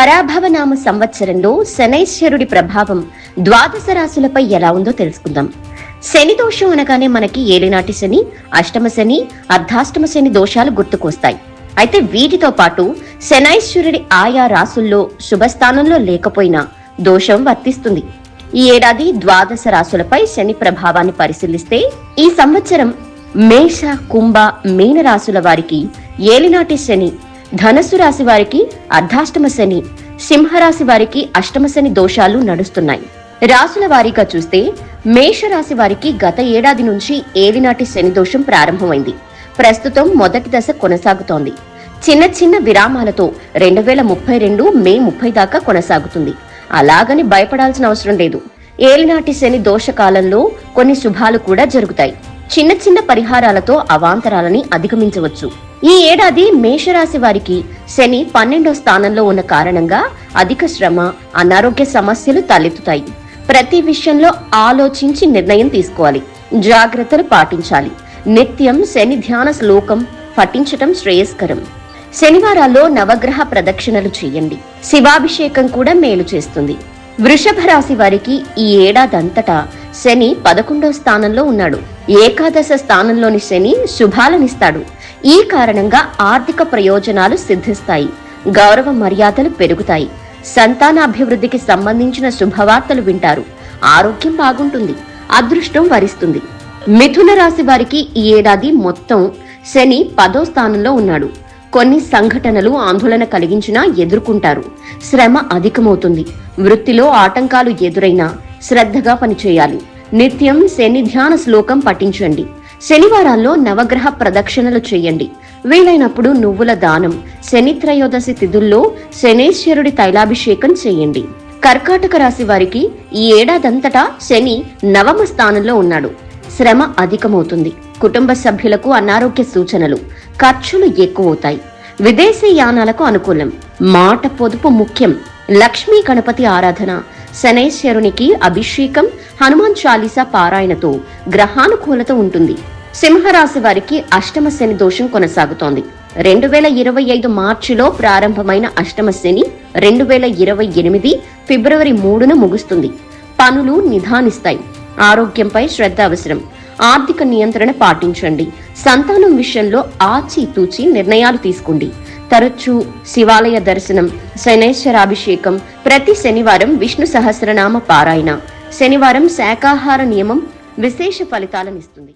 పరాభవనామ సంవత్సరంలో శనైశ్వరుడి ప్రభావం ద్వాదశ రాశులపై ఎలా ఉందో తెలుసుకుందాం. శని దోషం అనగానే మనకి ఏలినాటి శని, అష్టమ శని, అర్ధాష్టమ శని దోషాలు గుర్తుకొస్తాయి. అయితే వీటితో పాటు శనైశ్వరుడి ఆయా రాశుల్లో శుభస్థానంలో లేకపోయినా దోషం వర్తిస్తుంది. ఈ ఏడాది ద్వాదశ రాశులపై శని ప్రభావాన్ని పరిశీలిస్తే ఈ సంవత్సరం మేష, కుంభ, మీన రాశుల వారికి ఏలినాటి శని, ధనస్సు రాశి వారికి అర్ధాష్టమ శని, సింహరాశి వారికి అష్టమ శని దోషాలు నడుస్తున్నాయి. రాశుల వారీగా చూస్తే మేషరాశి వారికి గత ఏడాది నుంచి ఏలినాటి శని దోషం ప్రారంభమైంది. ప్రస్తుతం మొదటి దశ కొనసాగుతోంది. చిన్న చిన్న విరామాలతో 2032 మే 30 దాకా కొనసాగుతుంది. అలాగని భయపడాల్సిన అవసరం లేదు. ఏలినాటి శని దోష కాలంలో కొన్ని శుభాలు కూడా జరుగుతాయి. చిన్న చిన్న పరిహారాలతో అవాంతరాలని అధిగమించవచ్చు. ఈ ఏడాది మేషరాశి వారికి శని 12వ స్థానంలో ఉన్న కారణంగా అధిక శ్రమ, అనారోగ్య సమస్యలు తలెత్తుతాయి. ప్రతి విషయంలో ఆలోచించి నిర్ణయం తీసుకోవాలి. జాగ్రత్తలు పాటించాలి. నిత్యం శని ధ్యాన శ్లోకం పఠించటం శ్రేయస్కరం. శనివారాల్లో నవగ్రహ ప్రదక్షిణలు చేయండి. శివాభిషేకం కూడా మేలు చేస్తుంది. వృషభ రాశి వారికి ఈ ఏడాదంతటా శని 11వ స్థానంలో ఉన్నాడు. ఏకాదశ స్థానంలోని శని శుభాలనిస్తాడు. ఈ కారణంగా ఆర్థిక ప్రయోజనాలు సిద్ధిస్తాయి. గౌరవ మర్యాదలు పెరుగుతాయి. సంతానాభివృద్ధికి సంబంధించిన శుభవార్తలు వింటారు. ఆరోగ్యం బాగుంటుంది. అదృష్టం వరిస్తుంది. మిథున రాశి వారికి ఈ ఏడాది మొత్తం శని 10వ స్థానంలో ఉన్నాడు. కొన్ని సంఘటనలు ఆందోళన కలిగించినా ఎదుర్కొంటారు. శ్రమ అధికమవుతుంది. వృత్తిలో ఆటంకాలు ఎదురైనా శ్రద్ధగా పనిచేయాలి. నిత్యం శని ధ్యాన శ్లోకం పఠించండి. శనివారాల్లో నవగ్రహ ప్రదక్షిణలు చేయండి. వీలైనప్పుడు నువ్వుల దానం, శని త్రయోదశి తిథుల్లో శనేశ్వరుడి తైలాభిషేకం చేయండి. కర్కాటక రాశి వారికి ఈ ఏడాదంతటా శని 9వ స్థానంలో ఉన్నాడు. శ్రమ అధికమవుతుంది. కుటుంబ సభ్యులకు అనారోగ్య సూచనలు, ఖర్చులు ఎక్కువవుతాయి. విదేశీ యానాలకు అనుకూలం. మాట పొదుపు ముఖ్యం. లక్ష్మీ గణపతి ఆరాధన, శనైశ్వరునికి అభిషేకం, హనుమాన్ చాలీసా పారాయణతో గ్రహానుకూలత ఉంటుంది. సింహరాశి వారికి అష్టమ శని దోషం కొనసాగుతోంది. 2025 మార్చిలో ప్రారంభమైన అష్టమ శని 2028 ఫిబ్రవరి 3న ముగుస్తుంది. పనులు నిదానిస్తాయి. ఆరోగ్యంపై శ్రద్ధ అవసరం. ఆర్థిక నియంత్రణ పాటించండి. సంతానం విషయంలో ఆచితూచి నిర్ణయాలు తీసుకోండి. తరచూ శివాలయ దర్శనం, శనైశ్వరాభిషేకం, ప్రతి శనివారం విష్ణు సహస్రనామ పారాయణ, శనివారం శాకాహార నియమం విశేష ఫలితాలనిస్తుంది.